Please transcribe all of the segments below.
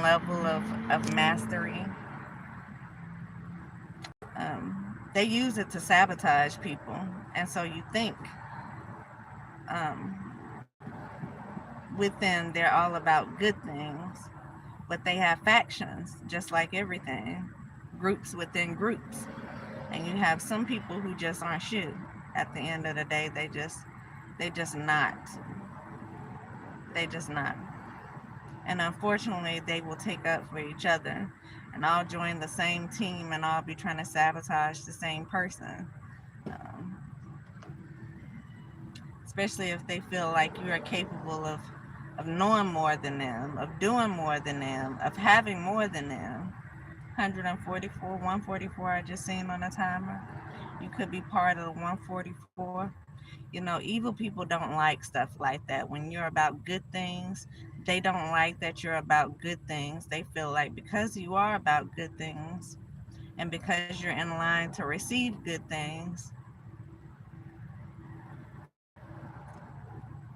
level of mastery. They use it to sabotage people. And so you think um, with them they're all about good things, but they have factions, just like everything, groups within groups. And you have some people who just aren't shit. At the end of the day, they just not. They just not. And unfortunately, they will take up for each other and all join the same team and all be trying to sabotage the same person. Um, Especially if they feel like you are capable of knowing more than them, of doing more than them, of having more than them. 144, 144, I just seen on the timer. You could be part of the 144. Evil people don't like stuff like that. When you're about good things, they don't like that you're about good things. They feel like because you are about good things and because you're in line to receive good things,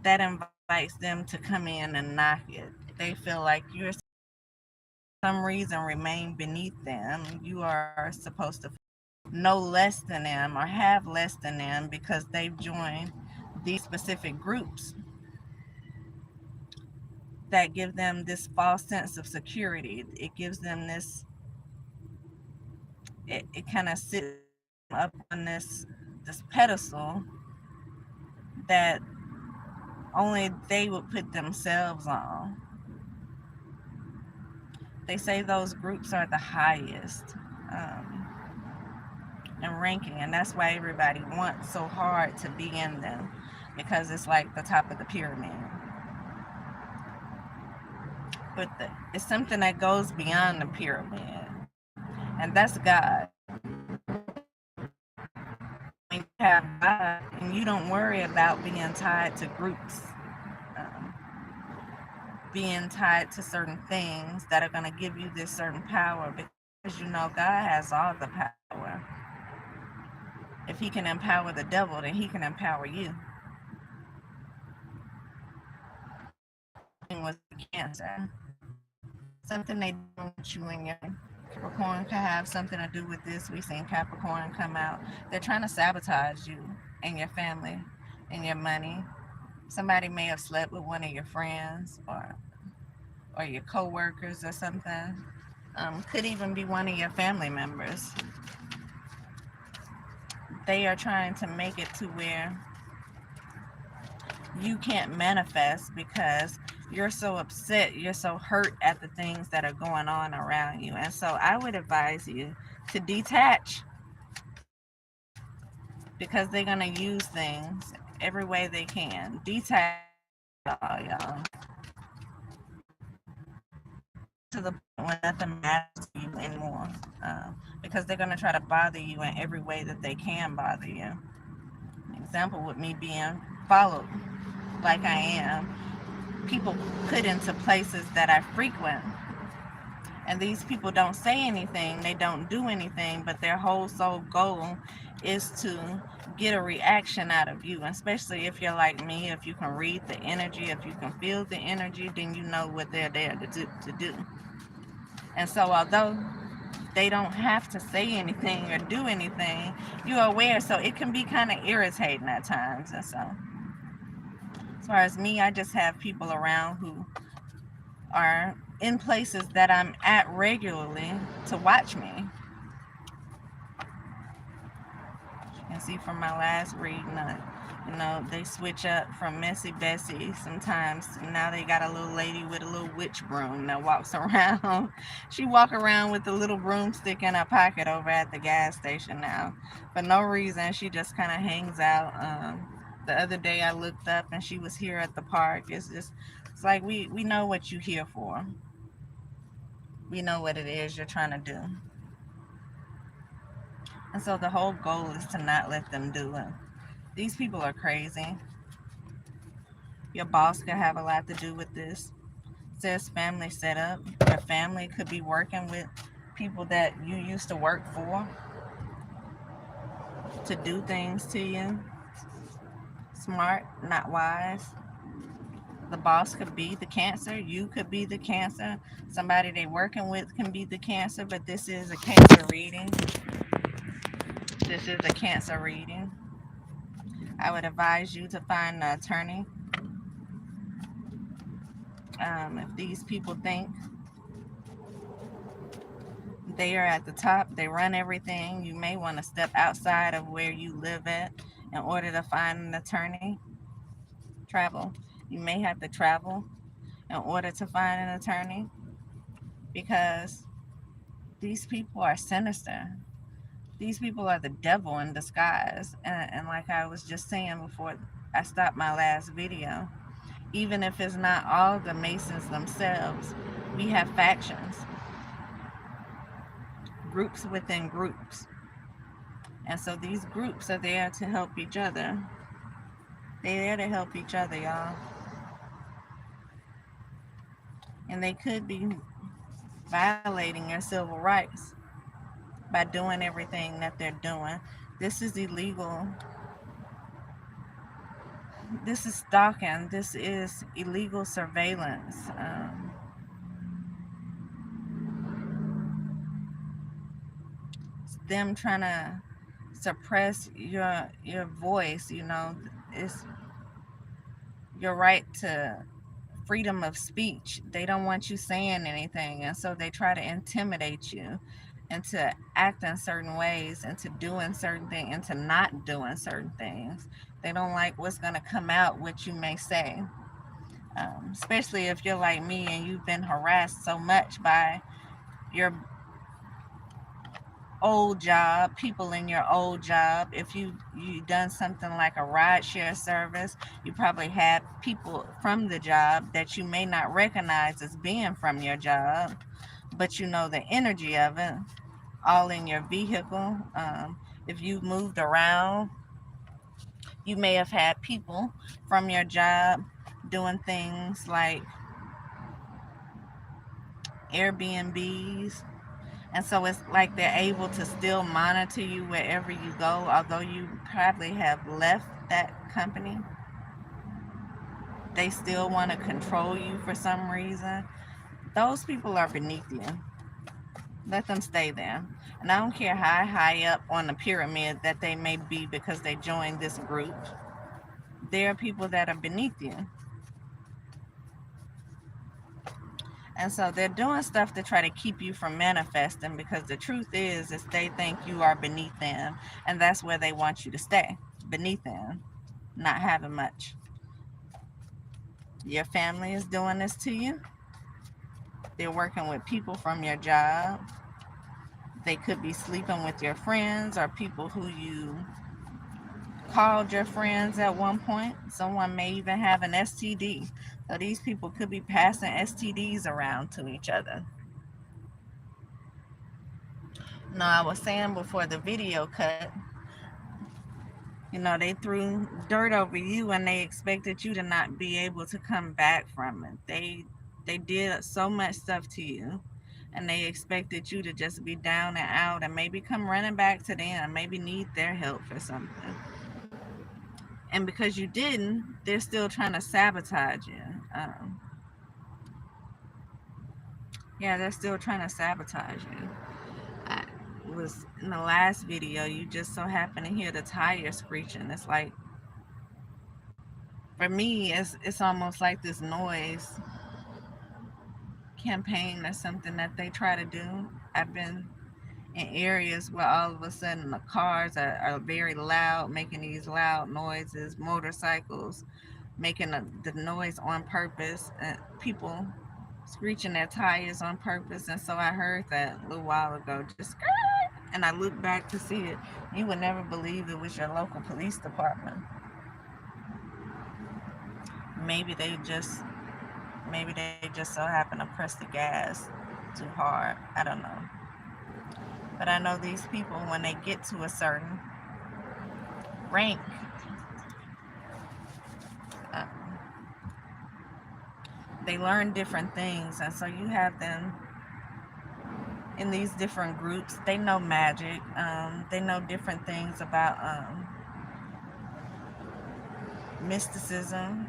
that invites them to come in and knock it. They feel like you're some reason remain beneath them. You are supposed to know less than them or have less than them because they've joined these specific groups that give them this false sense of security. It gives them this, it kind of sits up on this pedestal that only they would put themselves on. They say those groups are the highest in ranking, and that's why everybody wants so hard to be in them, because it's like the top of the pyramid. But it's something that goes beyond the pyramid, and that's God. When you have God and you don't worry about being tied to groups, um, being tied to certain things that are going to give you this certain power, because God has all the power. If he can empower the devil, then he can empower you. Was cancer. Something they don't want you in your Capricorn could have something to do with this. We seen Capricorn come out. They're trying to sabotage you and your family and your money. Somebody may have slept with one of your friends or your co-workers or something. Could even be one of your family members. They are trying to make it to where you can't manifest because you're so upset, you're so hurt at the things that are going on around you. And so I would advise you to detach, because they're going to use things every way they can. Detach, y'all. To the point where nothing matters to you anymore. Because they're going to try to bother you in every way that they can bother you. An example with me being followed like I am, people put into places that I frequent. And these people don't say anything, they don't do anything, but their whole sole goal is to get a reaction out of you. Especially if you're like me, if you can read the energy, if you can feel the energy, then you know what they're there to do. And so although they don't have to say anything or do anything, you're aware, so it can be kind of irritating at times. And so as far as me, I just have people around who are in places that I'm at regularly to watch me. You can see from my last reading, they switch up from Messy Bessie sometimes. Now they got a little lady with a little witch broom that walks around. She walk around with a little broomstick in her pocket over at the gas station now. For no reason, she just kind of hangs out. The other day I looked up and she was here at the park. It's like we know what you're here for. We know what it is you're trying to do. And so the whole goal is to not let them do it. These people are crazy. Your boss could have a lot to do with this. It says family setup. Your family could be working with people that you used to work for to do things to you. Smart, not wise. The boss could be the Cancer. You could be the Cancer. Somebody they're working with can be the Cancer, but this is a Cancer reading. This is a Cancer reading. I would advise you to find an attorney. If these people think they are at the top, they run everything, you may want to step outside of where you live at in order to find an attorney. Travel. You may have to travel in order to find an attorney, because these people are sinister. These people are the devil in disguise. And like I was just saying before I stopped my last video, even if it's not all the Masons themselves, we have factions, groups within groups. And so these groups are there to help each other. They're there to help each other, y'all. And they could be violating your civil rights by doing everything that they're doing. This is illegal. This is stalking. This is illegal surveillance. It's them trying to suppress your voice. You know, it's your right to freedom of speech. They don't want you saying anything, and so they try to intimidate you into acting certain ways, into doing certain things, into not doing certain things. They don't like what's going to come out, what you may say. Especially if you're like me and you've been harassed so much by your old job, people in your old job. If you done something like a ride share service, you probably had people from the job that you may not recognize as being from your job, but you know the energy of it, all in your vehicle. If you moved around, you may have had people from your job doing things like Airbnbs. And so it's like they're able to still monitor you wherever you go, although you probably have left that company. They still want to control you for some reason. Those people are beneath you. Let them stay there. And I don't care how high up on the pyramid that they may be because they joined this group. There are people that are beneath you. And so they're doing stuff to try to keep you from manifesting, because the truth is they think you are beneath them. And that's where they want you to stay, beneath them, not having much. Your family is doing this to you. They're working with people from your job. They could be sleeping with your friends or people who you called your friends at one point. Someone may even have an STD. So these people could be passing STDs around to each other. Now, I was saying before the video cut, you know, they threw dirt over you and they expected you to not be able to come back from it. They did so much stuff to you, and they expected you to just be down and out and maybe come running back to them, maybe need their help for something. And because you didn't, they're still trying to sabotage you. Yeah, they're still trying to sabotage you. I was in the last video, you just so happen to hear the tire screeching. It's like, for me, it's almost like this noise campaign or something that they try to do. I've been in areas where all of a sudden the cars are very loud, making these loud noises, motorcycles making the noise on purpose, people screeching their tires on purpose. And so I heard that a little while ago, just, and I looked back to see it. You would never believe it was your local police department. Maybe they just so happen to press the gas too hard. I don't know. But I know these people, when they get to a certain rank, they learn different things. And so you have them in these different groups. They know magic. They know different things about mysticism.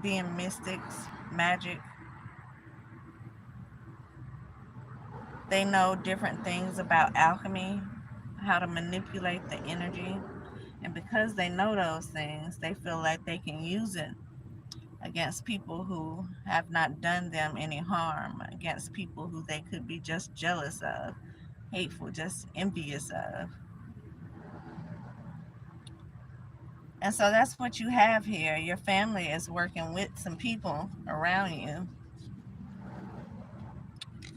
being mystics, magic. They know different things about alchemy, how to manipulate the energy. And because they know those things, they feel like they can use it against people who have not done them any harm, against people who they could be just jealous of, hateful, just envious of. And so that's what you have here. Your family is working with some people around you.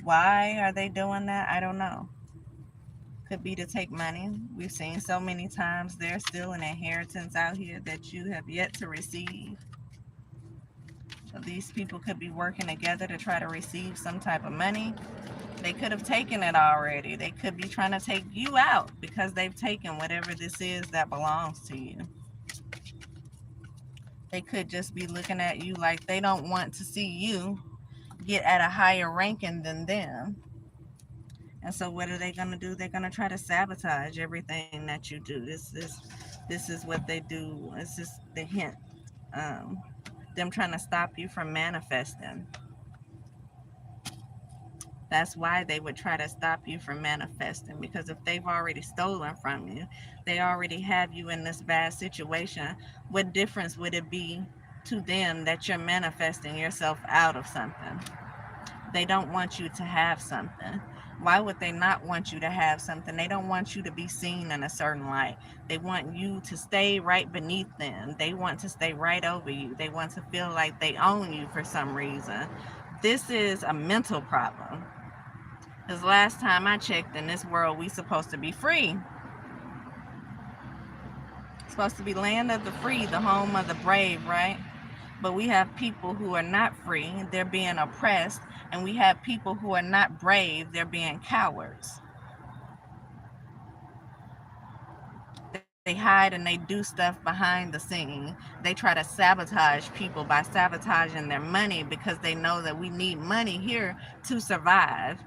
Why are they doing that? I don't know. Could be to take money. We've seen so many times there's still an inheritance out here that you have yet to receive. So these people could be working together to try to receive some type of money. They could have taken it already. They could be trying to take you out because they've taken whatever this is that belongs to you. They could just be looking at you like they don't want to see you get at a higher ranking than them. And so what are they going to do? They're going to try to sabotage everything that you do. This is what they do. It's just the hint. Them trying to stop you from manifesting. That's why they would try to stop you from manifesting, because if they've already stolen from you, they already have you in this bad situation. What difference would it be to them that you're manifesting yourself out of something? They don't want you to have something. Why would they not want you to have something? They don't want you to be seen in a certain light. They want you to stay right beneath them. They want to stay right over you. They want to feel like they own you for some reason. This is a mental problem. Because last time I checked, in this world, we supposed to be free. It's supposed to be land of the free, the home of the brave, right? But we have people who are not free. They're being oppressed. And we have people who are not brave. They're being cowards. They hide and they do stuff behind the scene. They try to sabotage people by sabotaging their money, because they know that we need money here to survive.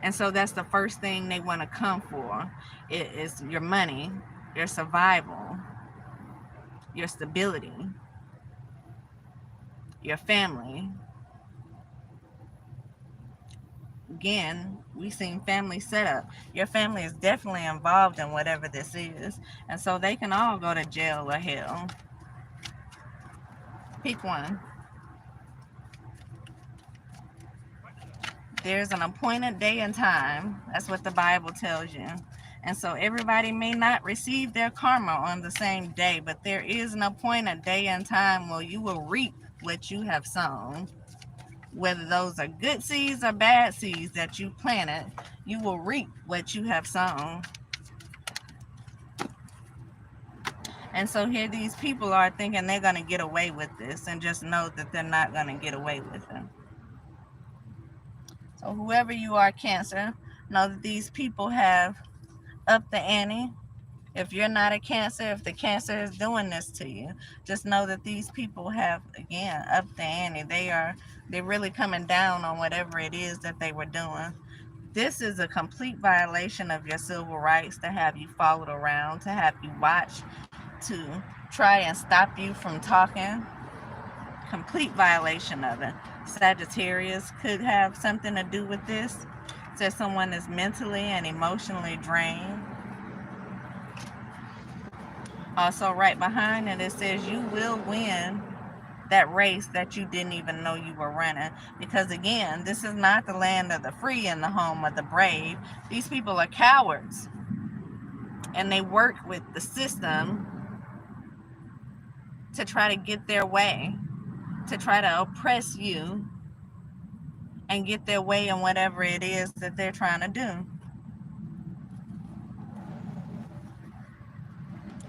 And so that's the first thing they want to come for. It is your money, your survival, your stability, your family. Again, we've seen family set up. Your family is definitely involved in whatever this is. And so they can all go to jail or hell. Pick one. There's an appointed day and time. That's what the Bible tells you. And so everybody may not receive their karma on the same day, but there is an appointed day and time where you will reap what you have sown. Whether those are good seeds or bad seeds that you planted, you will reap what you have sown. And so here these people are thinking they're going to get away with this, and just know that they're not going to get away with it. So whoever you are, Cancer, know that these people have upped the ante. If you're not a Cancer, if the Cancer is doing this to you, just know that these people have, again, upped the ante. They're really coming down on whatever it is that they were doing. This is a complete violation of your civil rights, to have you followed around, to have you watch, to try and stop you from talking. Complete violation of it. Sagittarius could have something to do with this. It says someone is mentally and emotionally drained. Also, right behind it, it says you will win that race that you didn't even know you were running. Because again, this is not the land of the free and the home of the brave. These people are cowards. And they work with the system to try to get their way, to try to oppress you and get their way in whatever it is that they're trying to do.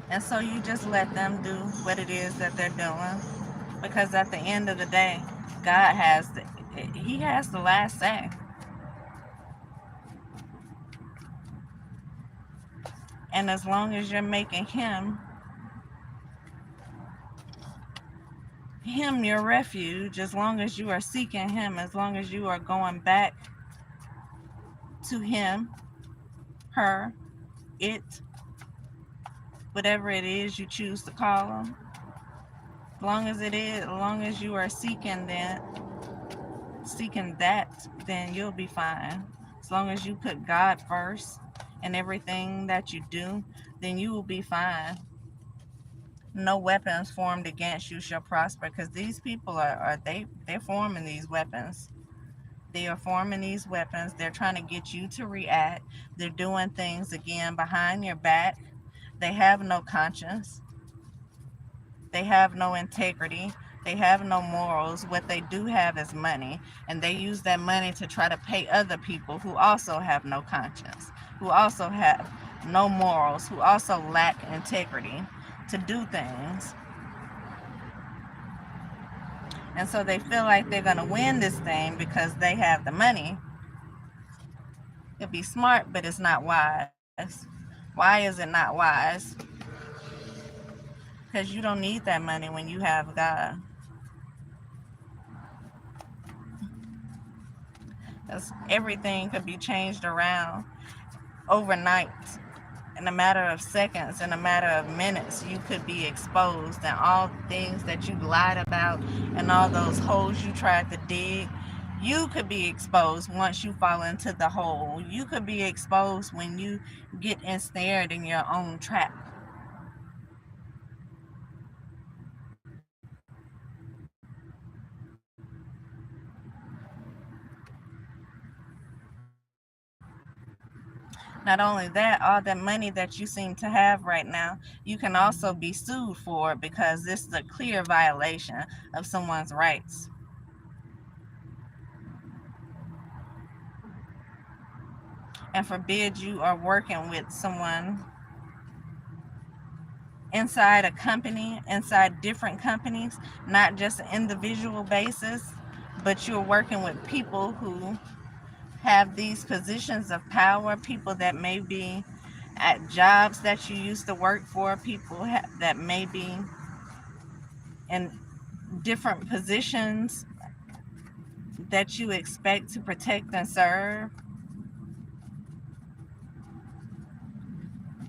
And so you just let them do what it is that they're doing, because at the end of the day, God has He has the last say. And as long as you're making Him your refuge, as long as you are seeking Him, as long as you are going back to Him, her, it, whatever it is you choose to call them. As long as you are seeking that, then you'll be fine. As long as you put God first in everything that you do, then you will be fine. No weapons formed against you shall prosper, because these people they're forming these weapons. They are forming these weapons. They're trying to get you to react. They're doing things again behind your back. They have no conscience. They have no integrity. They have no morals. What they do have is money, and they use that money to try to pay other people who also have no conscience, who also have no morals, who also lack integrity to do things. And so they feel like they're going to win this thing because they have the money. It'd be smart, but it's not wise. Why is it not wise? Because you don't need that money when you have God. Because everything could be changed around overnight. In a matter of seconds, in a matter of minutes, you could be exposed, and all things that you lied about and all those holes you tried to dig, you could be exposed once you fall into the hole. You could be exposed when you get ensnared in your own trap. Not only that, all that money that you seem to have right now, you can also be sued for it, because this is a clear violation of someone's rights. And forbid you are working with someone inside a company, inside different companies, not just an individual basis, but you're working with people who have these positions of power, people that may be at jobs that you used to work for, people that may be in different positions that you expect to protect and serve.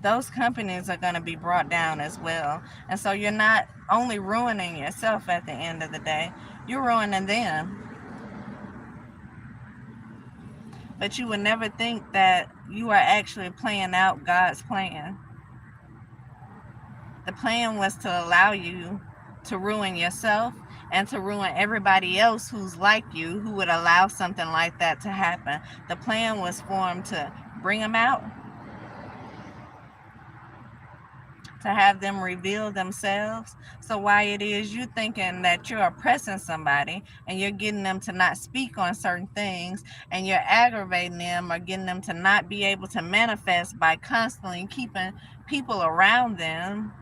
Those companies are going to be brought down as well. And so you're not only ruining yourself at the end of the day, you're ruining them. But you would never think that you are actually playing out God's plan. The plan was to allow you to ruin yourself and to ruin everybody else who's like you, who would allow something like that to happen. The plan was formed to bring them out, to have them reveal themselves. So why it is you thinking that you're oppressing somebody and you're getting them to not speak on certain things, and you're aggravating them or getting them to not be able to manifest by constantly keeping people around them,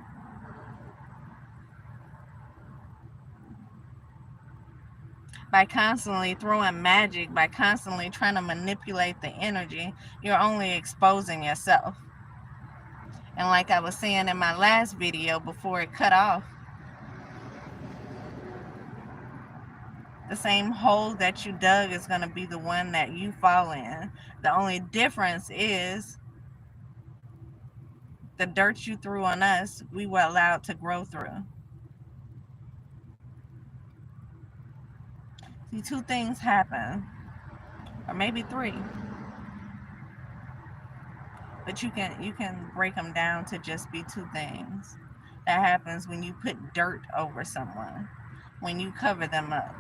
by constantly throwing magic, by constantly trying to manipulate the energy, you're only exposing yourself. And like I was saying in my last video before it cut off, the same hole that you dug is going to be the one that you fall in. The only difference is the dirt you threw on us, we were allowed to grow through. See, two things happen, or maybe three, but you can break them down to just be two things. That happens when you put dirt over someone, when you cover them up.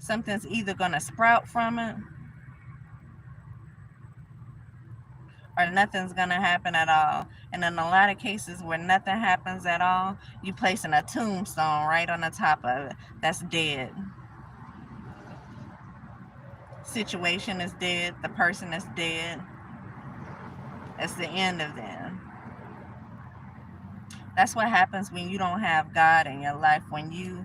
Something's either going to sprout from it, or nothing's going to happen at all. And in a lot of cases where nothing happens at all, you placing a tombstone right on the top of it that's dead. Situation is dead, the person is dead. It's the end of them. That's what happens when you don't have God in your life, when you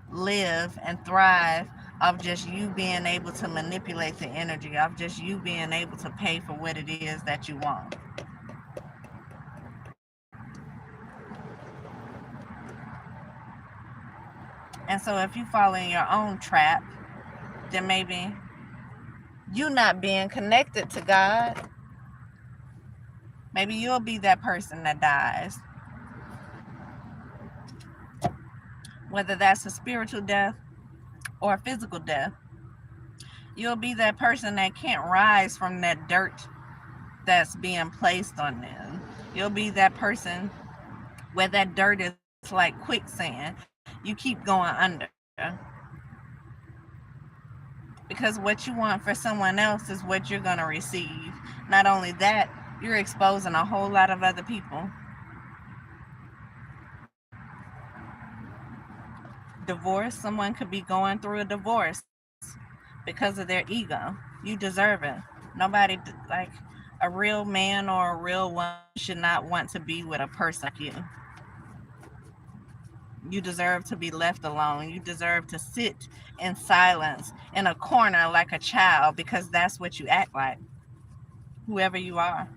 live and thrive of just you being able to manipulate the energy, of just you being able to pay for what it is that you want. And so if you fall in your own trap, then maybe you not being connected to God Maybe you'll be that person that dies. Whether that's a spiritual death or a physical death. You'll be that person that can't rise from that dirt that's being placed on them. You'll be that person where that dirt is like quicksand. You keep going under. Because what you want for someone else is what you're going to receive. Not only that, you're exposing a whole lot of other people. Divorce, someone could be going through a divorce because of their ego. You deserve it. Nobody, like a real man or a real woman, should not want to be with a person like you. You deserve to be left alone. You deserve to sit in silence in a corner like a child, because that's what you act like. Whoever you are,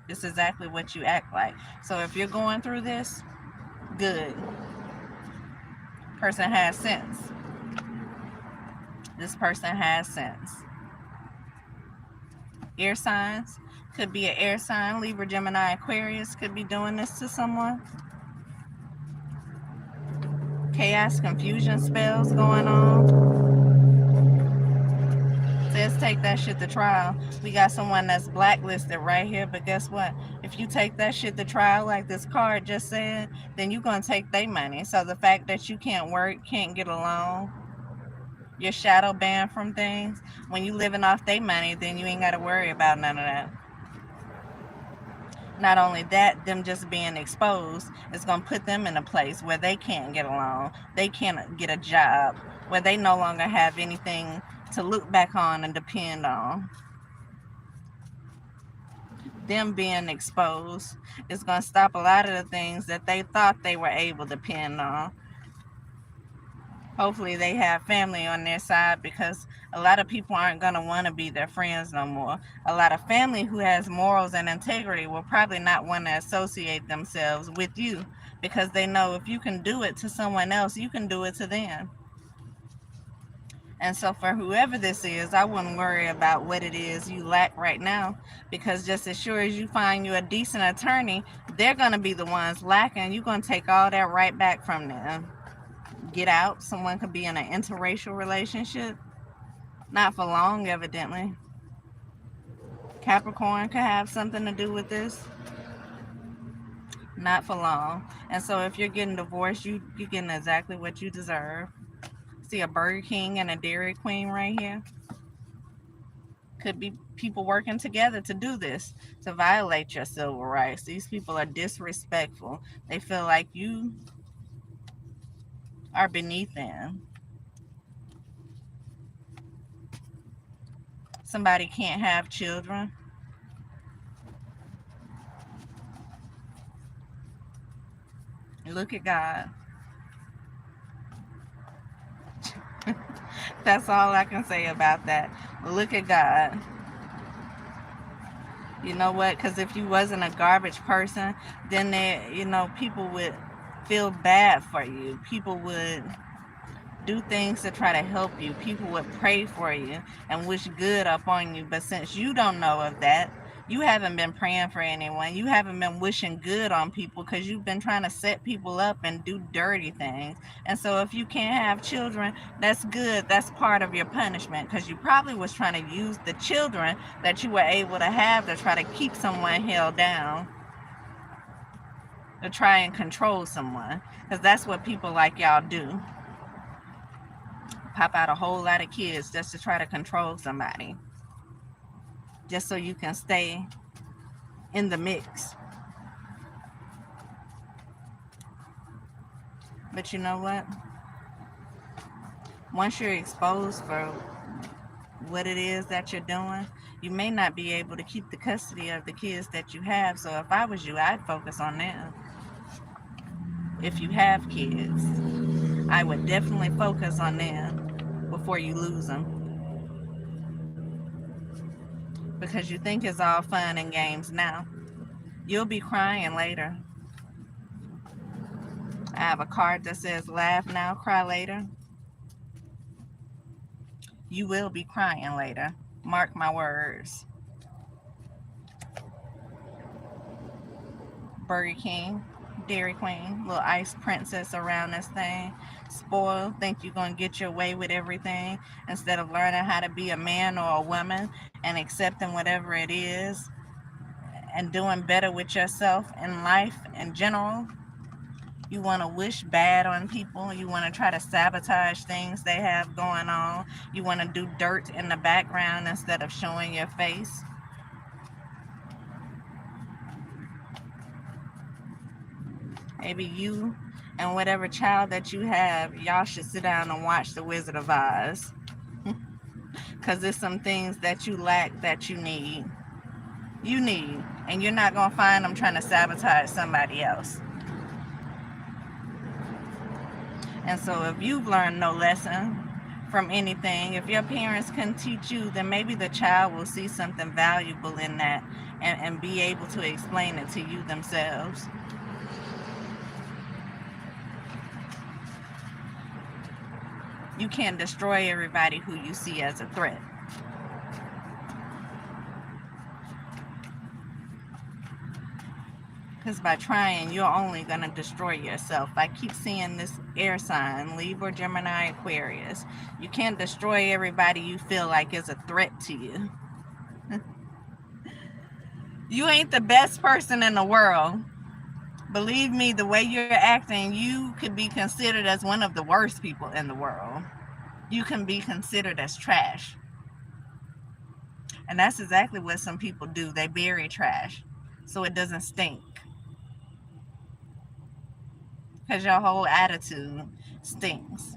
it's exactly what you act like. So if you're going through this, good. Person has sense. This person has sense. Air signs, could be an air sign. Libra, Gemini, Aquarius could be doing this to someone. Chaos, confusion spells going on. Says take that shit to trial. We got someone that's blacklisted right here, but guess what? If you take that shit to trial, like this card just said, then you're going to take their money. So the fact that you can't work, can't get along, you're shadow banned from things, when you living off their money, then you ain't got to worry about none of that. Not only that, them just being exposed is going to put them in a place where they can't get along, they can't get a job, where they no longer have anything to look back on and depend on. Them being exposed is going to stop a lot of the things that they thought they were able to depend on. Hopefully they have family on their side, because a lot of people aren't going to want to be their friends no more. A lot of family who has morals and integrity will probably not want to associate themselves with you, because they know if you can do it to someone else, you can do it to them. And so for whoever this is, I wouldn't worry about what it is you lack right now, because just as sure as you find you a decent attorney, they're going to be the ones lacking. You're going to take all that right back from them. Get out. Someone could be in an interracial relationship. Not for long, evidently. Capricorn could have something to do with this. Not for long. And so if you're getting divorced, you're getting exactly what you deserve. See a Burger King and a Dairy Queen right here. Could be people working together to do this, to violate your civil rights. These people are disrespectful. They feel like you are beneath them. Somebody can't have children. Look at God. That's all I can say about that. Look at God. You know what? Because if you wasn't a garbage person, then people would feel bad for you. People would do things to try to help you. People would pray for you and wish good upon you. But since you don't know of that, you haven't been praying for anyone. You haven't been wishing good on people, because you've been trying to set people up and do dirty things. And so if you can't have children, that's good. That's part of your punishment, because you probably was trying to use the children that you were able to have to try to keep someone held down, to try and control someone, because that's what people like y'all do. Pop out a whole lot of kids just to try to control somebody, just so you can stay in the mix. But you know what? Once you're exposed for what it is that you're doing, you may not be able to keep the custody of the kids that you have. So if I was you, I'd focus on them. If you have kids, I would definitely focus on them before you lose them. Because you think it's all fun and games now. You'll be crying later. I have a card that says laugh now, cry later. You will be crying later. Mark my words. Burger King, Dairy Queen, little ice princess around this thing. Spoiled, think you're going to get your way with everything instead of learning how to be a man or a woman and accepting whatever it is and doing better with yourself in life in general. You want to wish bad on people. You want to try to sabotage things they have going on. You want to do dirt in the background instead of showing your face. Maybe you and whatever child that you have, y'all should sit down and watch The Wizard of Oz. Because there's some things that you lack that you need. You need. And you're not going to find them trying to sabotage somebody else. And so if you've learned no lesson from anything, if your parents can teach you, then maybe the child will see something valuable in that and be able to explain it to you themselves. You can't destroy everybody who you see as a threat. Because by trying, you're only going to destroy yourself. I keep seeing this air sign, Libra, Gemini, Aquarius. You can't destroy everybody you feel like is a threat to you. You ain't the best person in the world. Believe me, the way you're acting, you could be considered as one of the worst people in the world. You can be considered as trash. And that's exactly what some people do. They bury trash so it doesn't stink. Because your whole attitude stinks.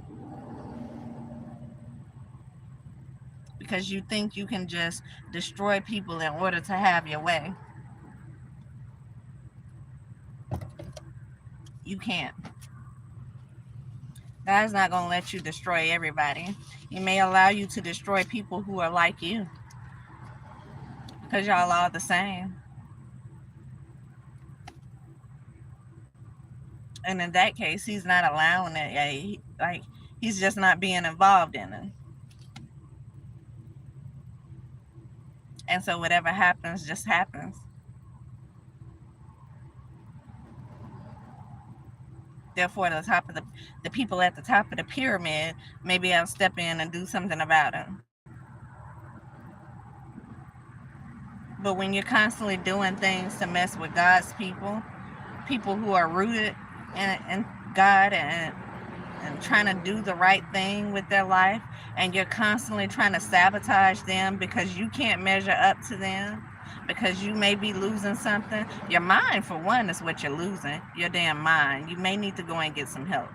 Because you think you can just destroy people in order to have your way. You can't. God's not going to let you destroy everybody. He may allow you to destroy people who are like you. Because y'all are the same. And in that case, he's not allowing it. He's just not being involved in it. And so whatever happens, just happens. Therefore, the people at the top of the pyramid, maybe I'll step in and do something about it. But when you're constantly doing things to mess with God's people who are rooted in God and trying to do the right thing with their life, and you're constantly trying to sabotage them because you can't measure up to them, because you may be losing something. Your mind, for one, is what you're losing. Your damn mind. You may need to go and get some help.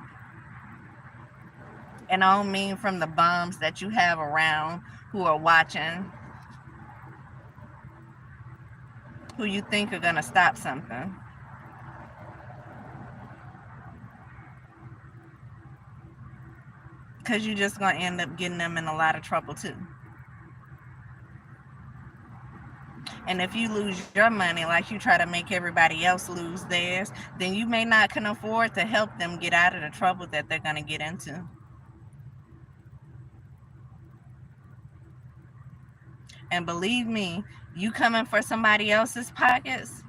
And I don't mean from the bums that you have around who are watching, who you think are going to stop something. Because you're just going to end up getting them in a lot of trouble too. And if you lose your money like you try to make everybody else lose theirs, then you may not can afford to help them get out of the trouble that they're going to get into. And believe me, you coming for somebody else's pockets,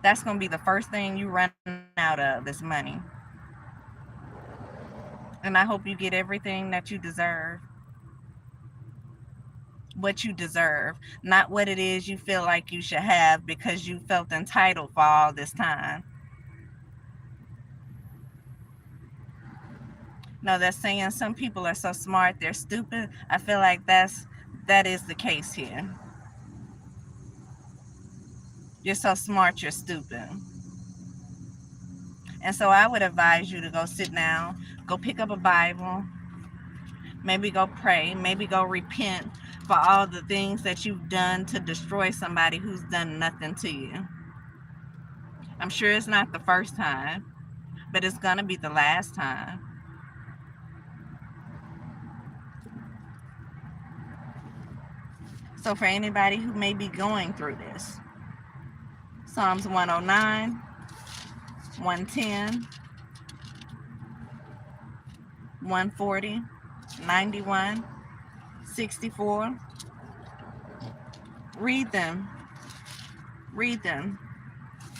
that's going to be the first thing you run out of is money. And I hope you get everything that you deserve. What you deserve, not what it is you feel like you should have because you felt entitled for all this time. No, they're saying some people are so smart they're stupid. I feel like that is the case here. You're so smart, you're stupid. And so I would advise you to go sit down, go pick up a Bible, maybe go pray, maybe go repent for all the things that you've done to destroy somebody who's done nothing to you. I'm sure it's not the first time, but it's going to be the last time. So for anybody who may be going through this, Psalms 109, 110, 140, 91, 64. Read them. Read them.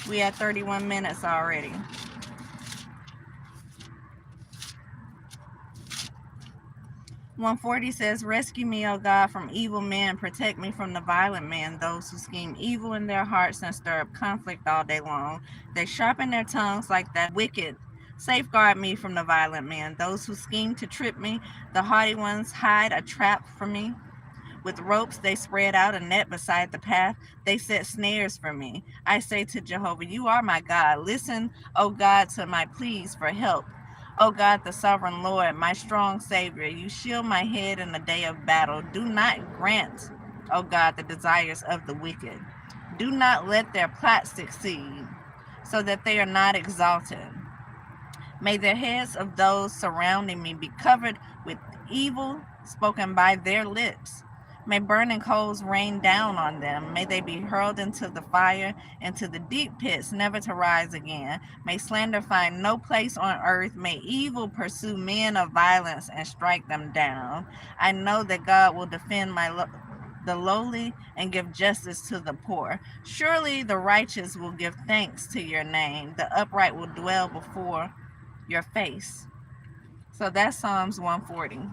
We at 31 minutes already. "140 says, rescue me, O God, from evil men. Protect me from the violent men, those who scheme evil in their hearts and stir up conflict all day long. They sharpen their tongues like that wicked. Safeguard me from the violent men, those who scheme to trip me. The haughty ones hide a trap for me. With ropes they spread out a net beside the path. They set snares for me. I say to Jehovah, you are my God. Listen, O God, to my pleas for help. O God, the sovereign Lord, my strong Savior, you shield my head in the day of battle. Do not grant, O God, the desires of the wicked. Do not let their plots succeed, so that they are not exalted. May the heads of those surrounding me be covered with evil spoken by their lips. May burning coals rain down on them. May they be hurled into the fire, into the deep pits, never to rise again. May slander find no place on earth. May evil pursue men of violence and strike them down. I know that God will defend the lowly and give justice to the poor. Surely the righteous will give thanks to your name. The upright will dwell before your face. So that's Psalms 140.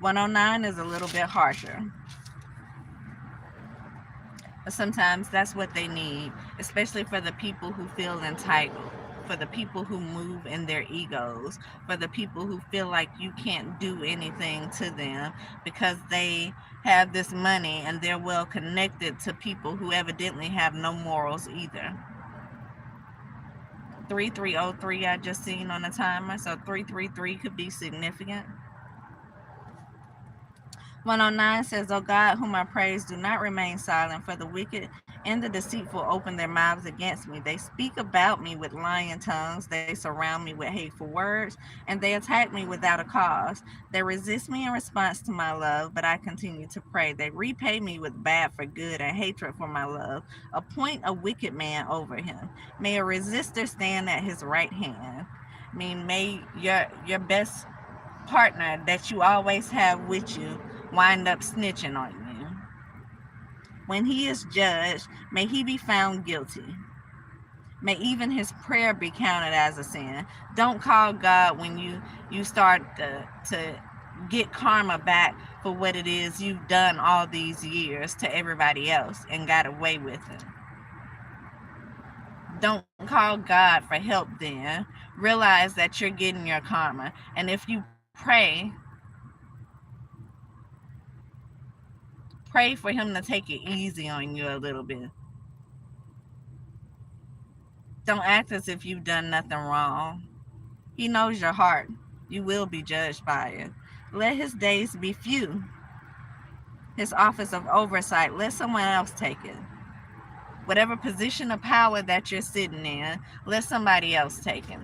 109 is a little bit harsher. But sometimes that's what they need, especially for the people who feel entitled, for the people who move in their egos, for the people who feel like you can't do anything to them because they have this money and they're well connected to people who evidently have no morals either. 3303 I just seen on the timer, so 333 could be significant. 109 says, O God, whom I praise, do not remain silent, for the wicked and the deceitful open their mouths against me. They speak about me with lying tongues. They surround me with hateful words, and they attack me without a cause. They resist me in response to my love, but I continue to pray. They repay me with bad for good and hatred for my love. Appoint a wicked man over him. May a resistor stand at his right hand. I mean, may your best partner that you always have with you wind up snitching on you. When he is judged, may he be found guilty. May even his prayer be counted as a sin. Don't call God when you start to get karma back for what it is you've done all these years to everybody else and got away with it. Don't call God for help then. Realize that you're getting your karma. And if you pray for him to take it easy on you a little bit. Don't act as if you've done nothing wrong. He knows your heart. You will be judged by it. Let his days be few. His office of oversight, let someone else take it. Whatever position of power that you're sitting in, let somebody else take it.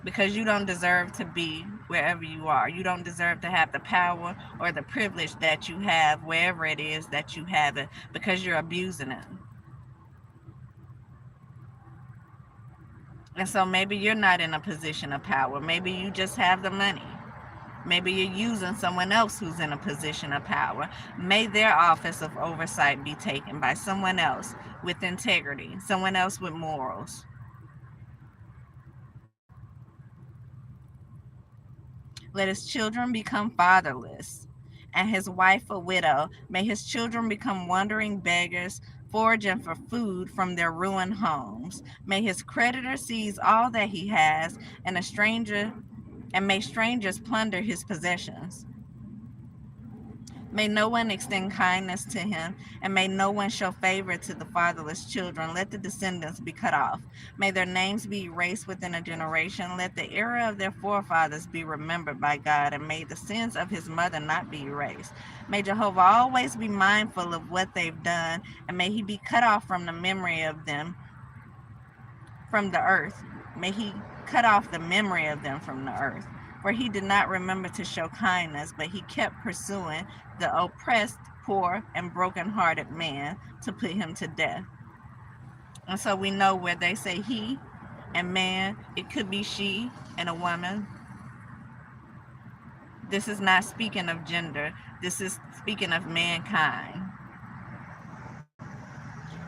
Because you don't deserve to be wherever you are. You don't deserve to have the power or the privilege that you have wherever it is that you have it, because you're abusing it. And so maybe you're not in a position of power. Maybe you just have the money. Maybe you're using someone else who's in a position of power. May their office of oversight be taken by someone else with integrity, someone else with morals. Let his children become fatherless, and his wife a widow. May his children become wandering beggars, foraging for food from their ruined homes. May his creditor seize all that he has, and may strangers plunder his possessions. May no one extend kindness to him, and may no one show favor to the fatherless children. Let the descendants be cut off. May their names be erased within a generation. Let the error of their forefathers be remembered by God, and may the sins of his mother not be erased. May Jehovah always be mindful of what they've done, and may he be cut off from the memory of them from the earth. May he cut off the memory of them from the earth. For he did not remember to show kindness, but he kept pursuing the oppressed, poor, and broken-hearted man to put him to death. And so we know where they say he and man, it could be she and a woman. This is not speaking of gender. This is speaking of mankind.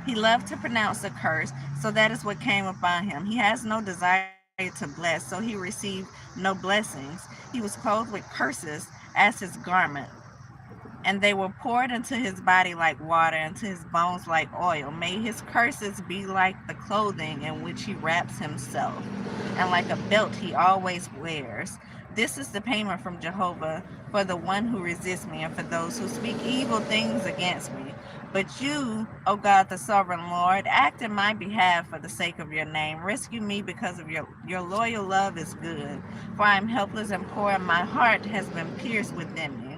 He loved to pronounce a curse, so that is what came upon him. He has no desire to bless, so he received no blessings. He was clothed with curses as his garment, and they were poured into his body like water, into his bones like oil. May his curses be like the clothing in which he wraps himself, and like a belt he always wears. This is the payment from Jehovah for the one who resists me and for those who speak evil things against me. But you, O God, the sovereign Lord, act in my behalf for the sake of your name. Rescue me because of your loyal love is good. For I am helpless and poor, and my heart has been pierced within me.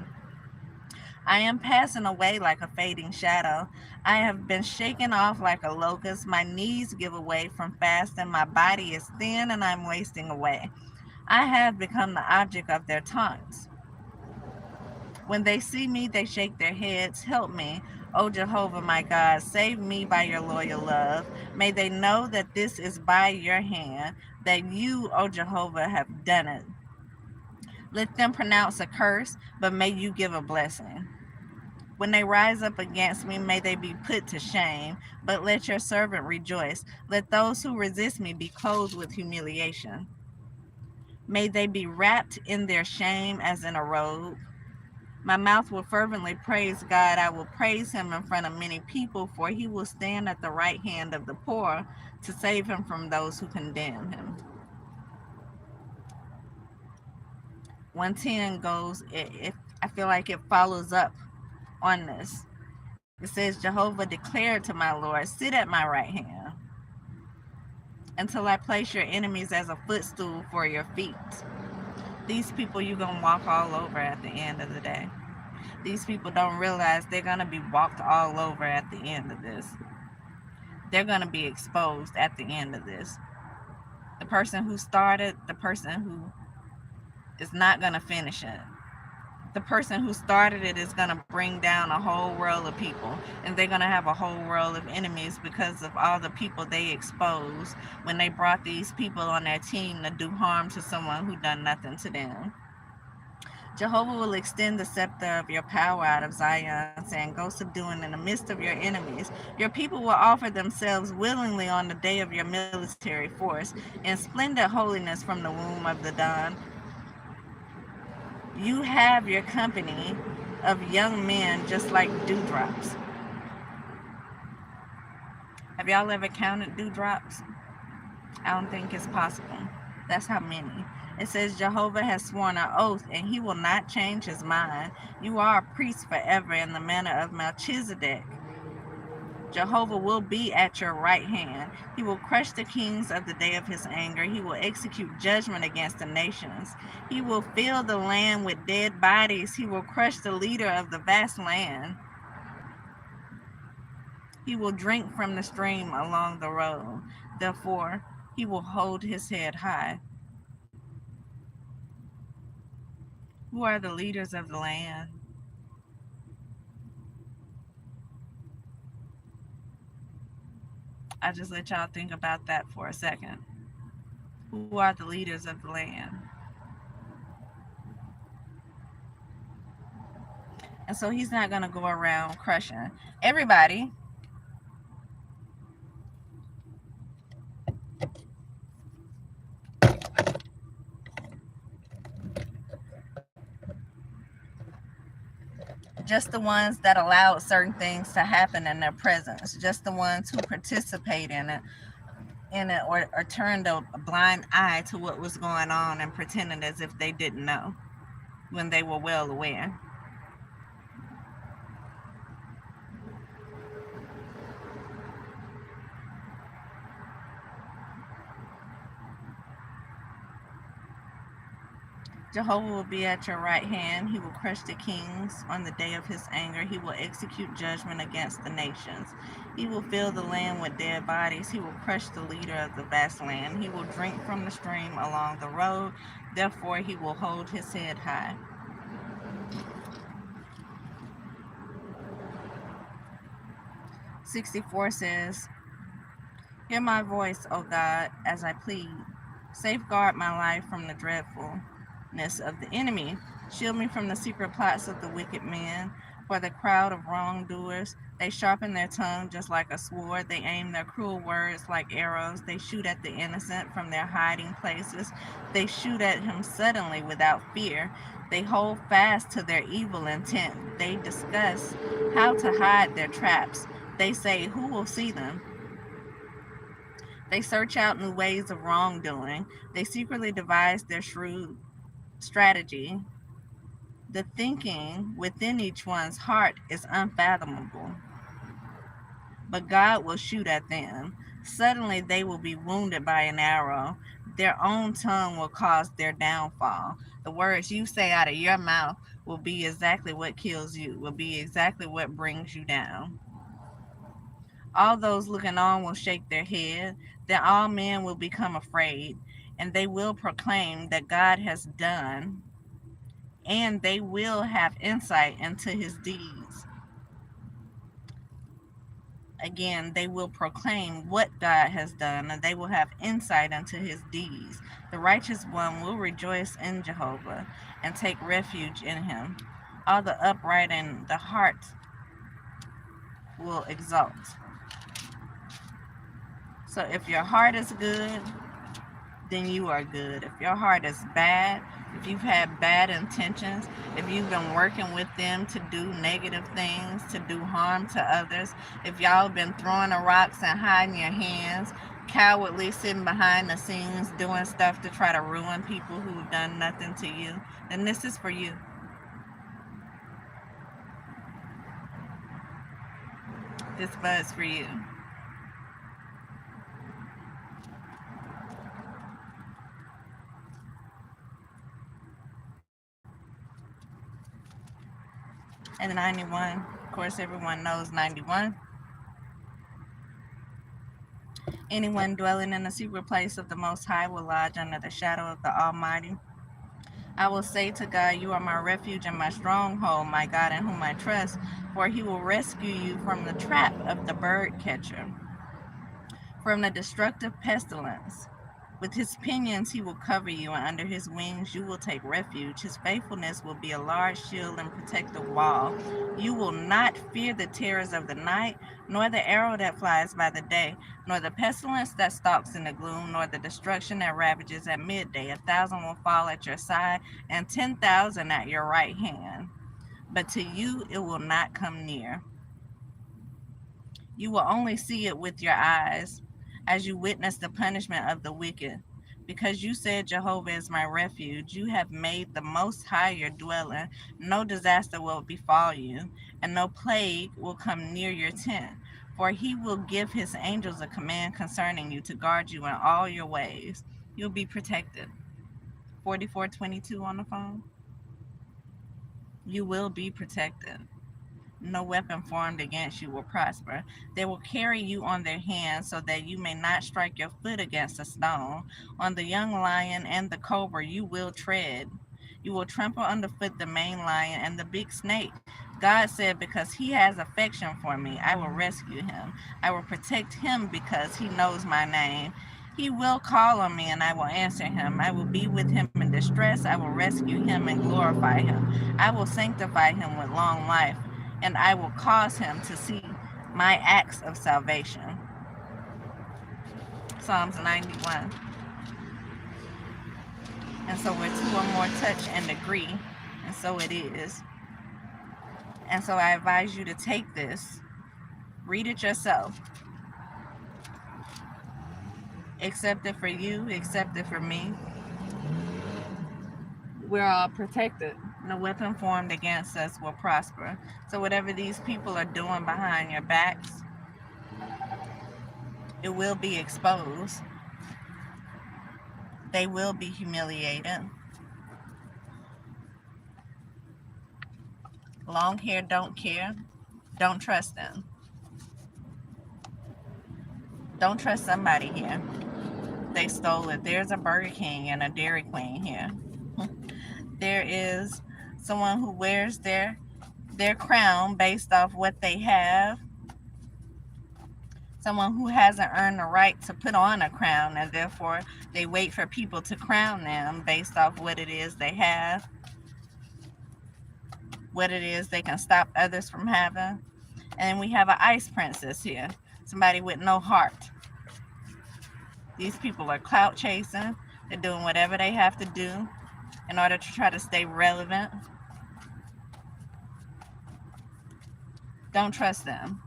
I am passing away like a fading shadow. I have been shaken off like a locust. My knees give away from fasting. My body is thin and I'm wasting away. I have become the object of their taunts. When they see me, they shake their heads. Help me, O Jehovah, my God. Save me by your loyal love. May they know that this is by your hand, that you, O Jehovah, have done it. Let them pronounce a curse, but may you give a blessing. When they rise up against me, may they be put to shame, but let your servant rejoice. Let those who resist me be clothed with humiliation. May they be wrapped in their shame as in a robe. My mouth will fervently praise God. I will praise him in front of many people, for he will stand at the right hand of the poor to save him from those who condemn him. 110 goes, I feel like it follows up on this. It says, Jehovah declared to my Lord, sit at my right hand until I place your enemies as a footstool for your feet. These people you're going to walk all over at the end of the day. These people don't realize they're going to be walked all over at the end of this. They're going to be exposed at the end of this. The person who started, the person who is not going to finish it. The person who started it is going to bring down a whole world of people, and they're going to have a whole world of enemies because of all the people they exposed when they brought these people on their team to do harm to someone who done nothing to them. Jehovah will extend the scepter of your power out of Zion, saying, go subduing in the midst of your enemies. Your people will offer themselves willingly on the day of your military force in splendid holiness from the womb of the dawn. You have your company of young men just like dewdrops. Have y'all ever counted dewdrops? I don't think it's possible. That's how many. It says Jehovah has sworn an oath and he will not change his mind. You are a priest forever in the manner of Melchizedek. Jehovah will be at your right hand. He will crush the kings of the day of his anger. He will execute judgment against the nations. He will fill the land with dead bodies. He will crush the leader of the vast land. He will drink from the stream along the road. Therefore, he will hold his head high. Who are the leaders of the land? I just let y'all think about that for a second. Who are the leaders of the land? And so he's not going to go around crushing everybody. Just the ones that allowed certain things to happen in their presence, just the ones who participate in it or turned a blind eye to what was going on and pretended as if they didn't know when they were well aware. Jehovah will be at your right hand. He will crush the kings on the day of his anger. He will execute judgment against the nations. He will fill the land with dead bodies. He will crush the leader of the vast land. He will drink from the stream along the road. Therefore, he will hold his head high. "64 says, hear my voice, O God, as I plead. Safeguard my life from the dreadfulness of the enemy. Shield me from the secret plots of the wicked men, for the crowd of wrongdoers. They sharpen their tongue just like a sword. They aim their cruel words like arrows. They shoot at the innocent from their hiding places. They shoot at him suddenly without fear. They hold fast to their evil intent. They discuss how to hide their traps. They say, "Who will see them?" They search out new ways of wrongdoing. They secretly devise their shrewd strategy. The thinking within each one's heart is unfathomable, but God will shoot at them. Suddenly they will be wounded by an arrow. Their own tongue will cause their downfall. The words you say out of your mouth will be exactly what kills you, will be exactly what brings you down. All those looking on will shake their head. Then all men will become afraid, and they will proclaim that God has done, and they will have insight into his deeds. Again, they will proclaim what God has done, and they will have insight into his deeds. The righteous one will rejoice in Jehovah and take refuge in him. All the upright in the heart will exult. So if your heart is good, then you are good. If your heart is bad, if you've had bad intentions, if you've been working with them to do negative things, to do harm to others, if y'all have been throwing the rocks and hiding your hands, cowardly sitting behind the scenes doing stuff to try to ruin people who've done nothing to you, then this is for you. This buzz for you. And 91, of course, everyone knows 91. Anyone dwelling in the secret place of the Most High will lodge under the shadow of the Almighty. I will say to God, "You are my refuge and my stronghold, my God in whom I trust, for he will rescue you from the trap of the bird catcher, from the destructive pestilence. With his pinions he will cover you, and under his wings you will take refuge. His faithfulness will be a large shield and protective wall. You will not fear the terrors of the night, nor the arrow that flies by the day, nor the pestilence that stalks in the gloom, nor the destruction that ravages at midday. 1,000 will fall at your side, and 10,000 at your right hand, but to you it will not come near. You will only see it with your eyes, as you witness the punishment of the wicked. Because you said, Jehovah is my refuge, you have made the Most High your dwelling. No disaster will befall you, and no plague will come near your tent. For he will give his angels a command concerning you to guard you in all your ways. You'll be protected. 4422 on the phone. You will be protected. No weapon formed against you will prosper. They will carry you on their hands so that you may not strike your foot against a stone. On the young lion and the cobra you will tread. You will trample underfoot the maned lion and the big snake. God said, because he has affection for me, I will rescue him. I will protect him because he knows my name. He will call on me and I will answer him. I will be with him in distress. I will rescue him and glorify him. I will sanctify him with long life, and I will cause him to see my acts of salvation. Psalms 91. And so where two or more touch and agree, and so it is. And so I advise you to take this, read it yourself, accept it for you, accept it for me. We're all protected. No weapon formed against us will prosper. So whatever these people are doing behind your backs, it will be exposed. They will be humiliated. Long hair don't care. Don't trust them. Don't trust somebody here. They stole it. There's a Burger King and a Dairy Queen here. There is someone who wears their crown based off what they have. Someone who hasn't earned the right to put on a crown, and therefore they wait for people to crown them based off what it is they have. what it is they can stop others from having. And we have an ice princess here, somebody with no heart. These people are clout chasing. They're doing whatever they have to do in order to try to stay relevant. Don't trust them.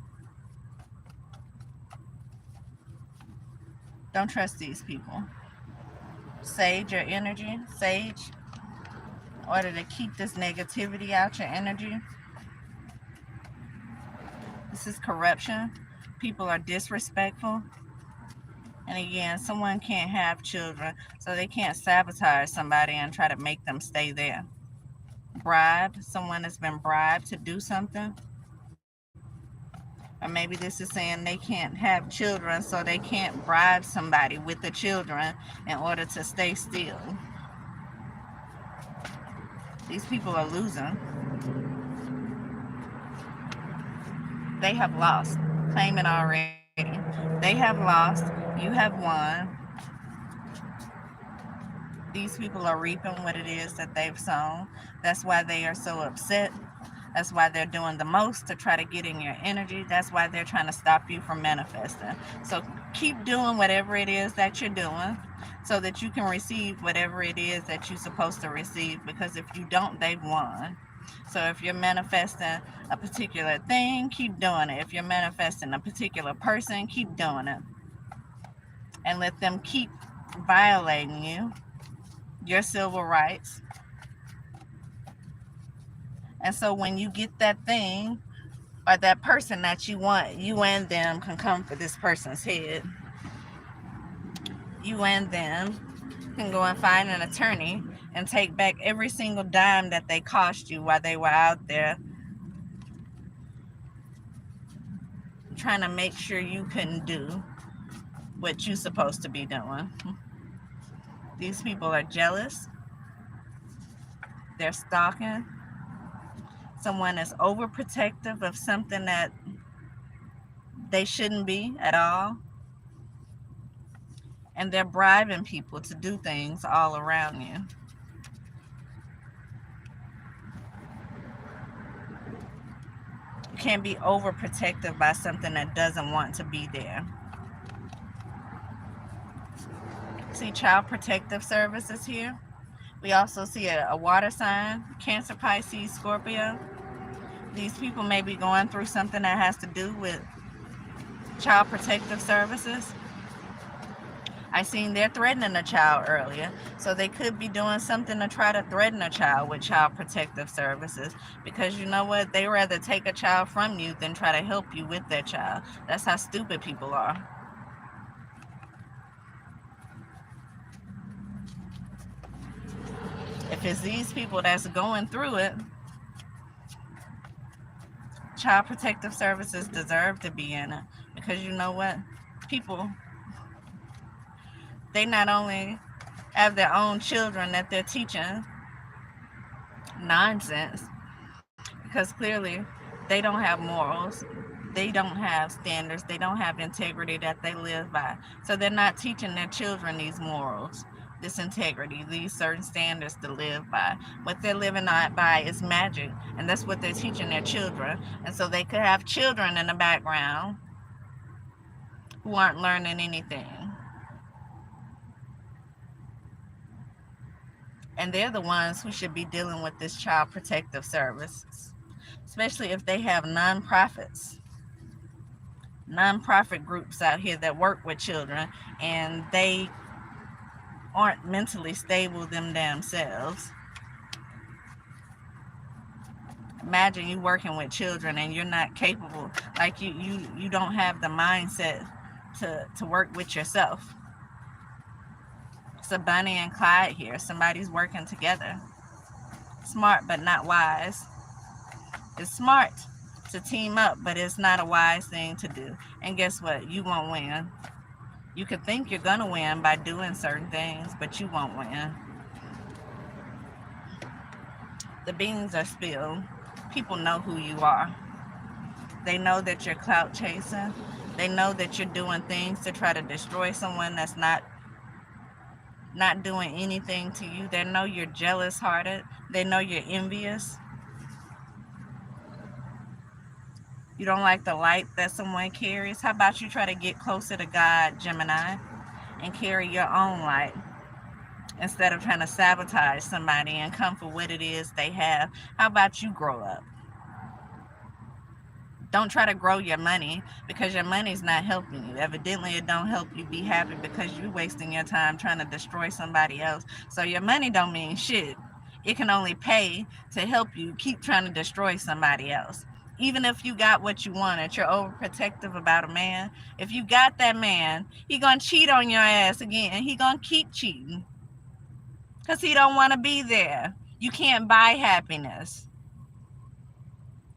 Don't trust these people. Sage your energy. Sage, in order to keep this negativity out your energy. This is corruption. People are disrespectful. And again, someone can't have children, so they can't sabotage somebody and try to make them stay there. Bribed. Someone has been bribed to do something. Or maybe this is saying they can't have children, so they can't bribe somebody with the children in order to stay still. These people are losing. They have lost. Claim it already. They have lost. You have won. These people are reaping what it is that they've sown. That's why they are so upset. That's why they're doing the most to try to get in your energy. That's why they're trying to stop you from manifesting. So keep doing whatever it is that you're doing so that you can receive whatever it is that you're supposed to receive. Because if you don't, they've won. So if you're manifesting a particular thing, keep doing it. If you're manifesting a particular person, keep doing it. And let them keep violating you, your civil rights. And so when you get that thing or that person that you want, you and them can come for this person's head. You and them can go and find an attorney and take back every single dime that they cost you while they were out there trying to make sure you couldn't do what you're supposed to be doing. These people are jealous. They're stalking. Someone is overprotective of something that they shouldn't be at all. And they're bribing people to do things all around you. You can't be overprotective by something that doesn't want to be there. See Child Protective Services here. We also see a water sign, Cancer, Pisces, Scorpio. These people may be going through something that has to do with Child Protective Services. I seen they're threatening a child earlier. So they could be doing something to try to threaten a child with Child Protective Services. Because you know what? They rather take a child from you than try to help you with their child. That's how stupid people are. If it's these people that's going through it, Child Protective Services deserve to be in it. Because you know what? People, they not only have their own children that they're teaching nonsense, because clearly they don't have morals, they don't have standards, they don't have integrity that they live by. So they're not teaching their children these morals, this integrity, these certain standards to live by. What they're living by is magic, and that's what they're teaching their children. And so they could have children in the background who aren't learning anything. And they're the ones who should be dealing with this Child Protective Services, especially if they have nonprofit groups out here that work with children and they aren't mentally stable themselves. Imagine you working with children and you're not capable, like you don't have the mindset to work with yourself. It's a Bonnie and Clyde here. Somebody's working together. Smart but not wise. It's smart to team up, but it's not a wise thing to do. And guess what? You won't win. You could think you're gonna win by doing certain things, but you won't win. The beans are spilled. People know who you are. They know that you're clout chasing. They know that you're doing things to try to destroy someone that's not doing anything to you. They know you're jealous hearted. They know you're envious. You don't like the light that someone carries? How about you try to get closer to God, Gemini, and carry your own light instead of trying to sabotage somebody and come for what it is they have? How about you grow up? Don't try to grow your money because your money's not helping you. Evidently, it don't help you be happy because you're wasting your time trying to destroy somebody else. So your money don't mean shit. It can only pay to help you keep trying to destroy somebody else. Even if you got what you wanted, you're overprotective about a man. If you got that man, he gonna cheat on your ass again. He gonna keep cheating because he don't want to be there. You can't buy happiness.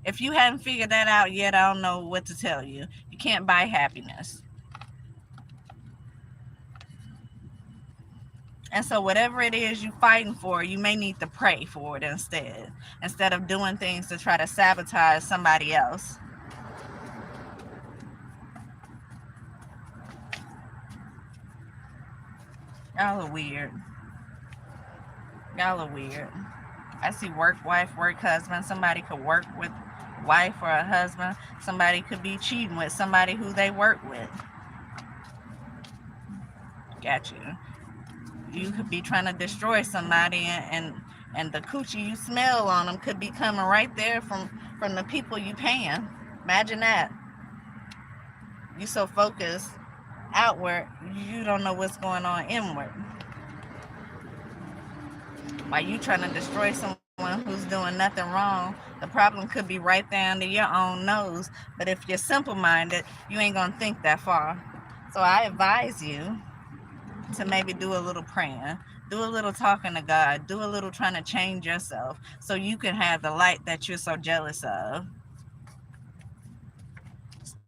If you haven't figured that out yet, I don't know what to tell you. You can't buy happiness. And so whatever it is you're fighting for, you may need to pray for it instead of doing things to try to sabotage somebody else. Y'all are weird. Y'all are weird. I see work wife, work husband. Somebody could work with wife or a husband. Somebody could be cheating with somebody who they work with. Got you. You could be trying to destroy somebody, and the coochie you smell on them could be coming right there from the people you paying. Imagine that. You so focused outward, you don't know what's going on inward. While you trying to destroy someone who's doing nothing wrong, the problem could be right there under your own nose. But if you're simple-minded, you ain't gonna think that far. So I advise you to maybe do a little praying, do a little talking to God, do a little trying to change yourself so you can have the light that you're so jealous of.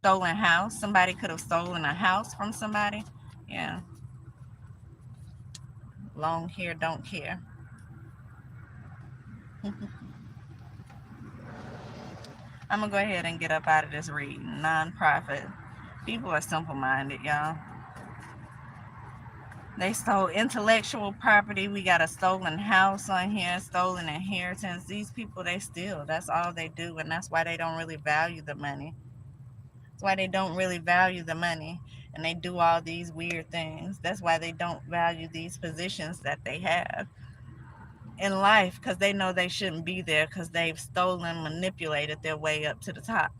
Stolen house. Somebody could have stolen a house from somebody. Yeah. Long hair, don't care. I'm going to go ahead and get up out of this reading. Non-profit. People are simple-minded, y'all. They stole intellectual property. We got a stolen house on here, stolen inheritance. These people, they steal. That's all they do, and that's why they don't really value the money. That's why they don't really value the money, and they do all these weird things. That's why they don't value these positions that they have in life, because they know they shouldn't be there because they've stolen, manipulated their way up to the top.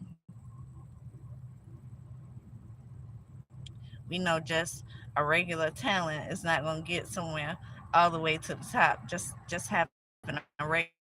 We know just a regular talent is not going to get somewhere all the way to the top. Just having a regular